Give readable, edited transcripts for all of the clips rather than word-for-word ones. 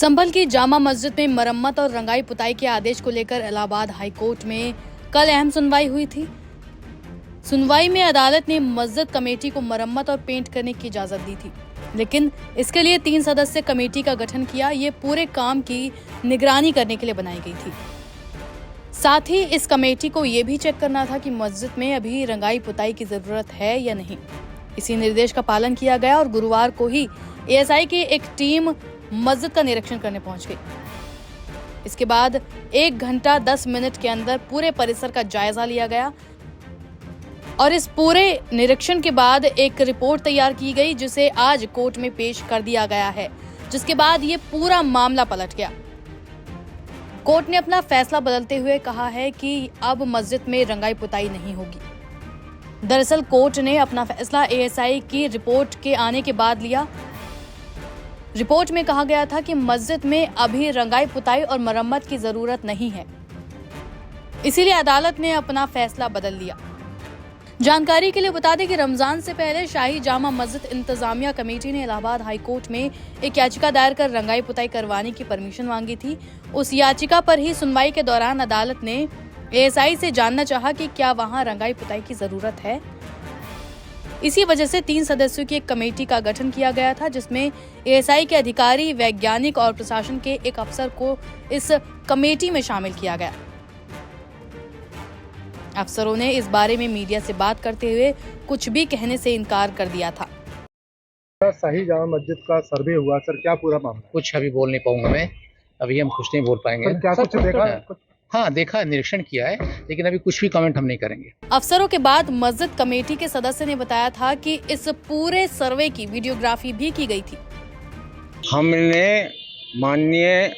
संभल की जामा मस्जिद में मरम्मत और रंगाई पुताई के आदेश को लेकर इलाहाबाद हाई कोर्ट में कल अहम सुनवाई हुई थी। सुनवाई में अदालत ने मस्जिद कमेटी को मरम्मत और पेंट करने की इजाजत दी थी, लेकिन इसके लिए 3 सदस्यीय कमेटी का गठन किया। ये पूरे काम की निगरानी करने के लिए बनाई गई थी। साथ ही इस कमेटी को ये भी चेक करना था कि मस्जिद में अभी रंगाई पुताई की जरूरत है या नहीं। इसी निर्देश का पालन किया गया और गुरुवार को ही एएसआई की एक टीम मस्जिद का निरीक्षण करने पहुंच गई। इसके बाद 1 घंटा 10 मिनट के अंदर पूरे परिसर का जायजा लिया गया और इस पूरे निरीक्षण के बाद एक रिपोर्ट तैयार की गई, जिसे आज कोर्ट में पेश कर दिया गया है, जिसके बाद ये पूरा मामला पलट गया। कोर्ट ने अपना फैसला बदलते हुए कहा है कि अब मस्जिद में रंगाई पुताई नहीं होगी। दरअसल कोर्ट ने अपना फैसला एएसआई की रिपोर्ट के आने के बाद लिया। रिपोर्ट में कहा गया था कि मस्जिद में अभी रंगाई पुताई और मरम्मत की जरूरत नहीं है, इसीलिए अदालत ने अपना फैसला बदल लिया। जानकारी के लिए बता दें कि रमजान से पहले शाही जामा मस्जिद इंतजामिया कमेटी ने इलाहाबाद हाई कोर्ट में एक याचिका दायर कर रंगाई पुताई करवाने की परमिशन मांगी थी। उस याचिका पर ही सुनवाई के दौरान अदालत ने एएसआई से जानना चाहा कि क्या वहां रंगाई पुताई की जरूरत है। इसी वजह से 3 सदस्यों की एक कमेटी का गठन किया गया था, जिसमें एएसआई के अधिकारी, वैज्ञानिक और प्रशासन के एक अफसर को इस कमेटी में शामिल किया गया। अफसरों ने इस बारे में मीडिया से बात करते हुए कुछ भी कहने से इनकार कर दिया था। शाही जामा मस्जिद का सर्वे हुआ सर, क्या पूरा मामला? कुछ अभी बोल नहीं पाऊंगा मैं, अभी हम कुछ नहीं बोल पाएंगे। क्या कुछ देखा? हाँ देखा, निरीक्षण किया है, लेकिन अभी कुछ भी कमेंट हम नहीं करेंगे। अफसरों के बाद मस्जिद कमेटी के सदस्य ने बताया था कि इस पूरे सर्वे की वीडियोग्राफी भी की गई थी। हमने माननीय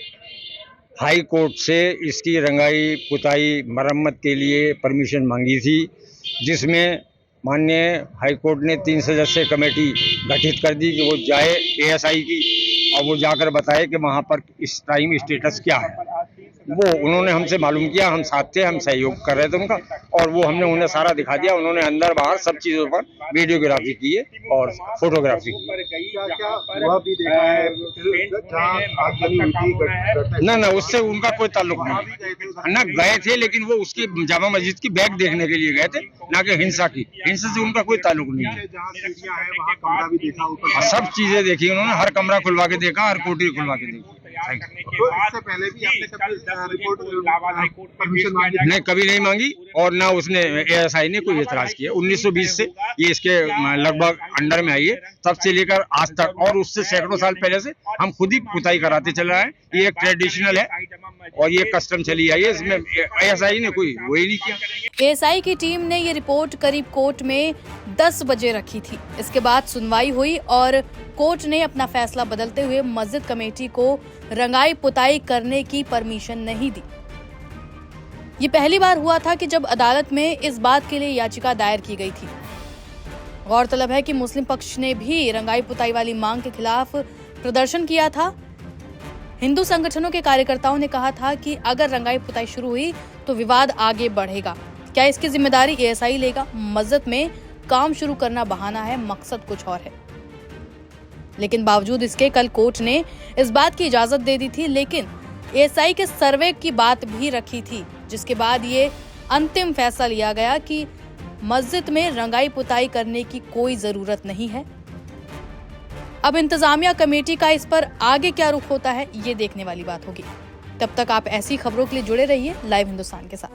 हाई कोर्ट से इसकी रंगाई पुताई मरम्मत के लिए परमिशन मांगी थी, जिसमें माननीय हाई कोर्ट ने 3 सदस्यीय कमेटी गठित कर दी कि वो जाए एएसआई की और वो जाकर बताए कि वहाँ पर इस टाइम स्टेटस क्या है। वो उन्होंने हमसे मालूम किया, हम साथ थे, हम सहयोग कर रहे थे उनका, और वो हमने उन्हें सारा दिखा दिया। उन्होंने अंदर बाहर सब चीज़ों पर वीडियोग्राफी की है और फोटोग्राफी की है। ना उससे उनका कोई ताल्लुक नहीं, ना गए थे, लेकिन वो उसकी जामा मस्जिद की बैग देखने के लिए गए थे, ना कि हिंसा से उनका कोई ताल्लुक नहीं है। सब चीजें देखी उन्होंने, हर कमरा खुलवा के देखा, हर कोठरी खुलवा के देखी। तो इससे पहले भी आपने कभी रिपोर्ट परमिशन मांगी? नहीं, कभी नहीं मांगी, और ना उसने एएसआई ने कोई एतराज किया। 1920 से ये इसके लगभग अंडर में आई है, तब से लेकर आज तक, और उससे सैकड़ों साल पहले से हम खुद ही पुताई कराते चल रहे हैं। ये एक ट्रेडिशनल है और ये कस्टम चली आई है, इसमें एएसआई ने कोई वही नहीं किया। एएसआई की टीम ने ये रिपोर्ट करीब कोर्ट में 10 बजे रखी थी। इसके बाद सुनवाई हुई और कोर्ट ने अपना फैसला बदलते हुए मस्जिद कमेटी को रंगाई पुताई करने की परमिशन नहीं दी। ये पहली बार हुआ था कि जब अदालत में इस बात के लिए याचिका दायर की गई थी। गौरतलब है कि मुस्लिम पक्ष ने भी रंगाई पुताई वाली मांग के खिलाफ प्रदर्शन किया था। हिंदू संगठनों के कार्यकर्ताओं ने कहा था कि अगर रंगाई पुताई शुरू हुई तो विवाद आगे बढ़ेगा। क्या इसकी जिम्मेदारी एएसआई लेगा? मस्जिद में काम शुरू करना बहाना है, मकसद कुछ और है। लेकिन बावजूद इसके कल कोर्ट ने इस बात की इजाजत दे दी थी, लेकिन एएसआई के सर्वे की बात भी रखी थी, जिसके बाद ये अंतिम फैसला लिया गया कि मस्जिद में रंगाई पुताई करने की कोई जरूरत नहीं है। अब इंतजामिया कमेटी का इस पर आगे क्या रुख होता है, ये देखने वाली बात होगी। तब तक आप ऐसी खबरों के लिए जुड़े रहिए लाइव हिंदुस्तान के साथ।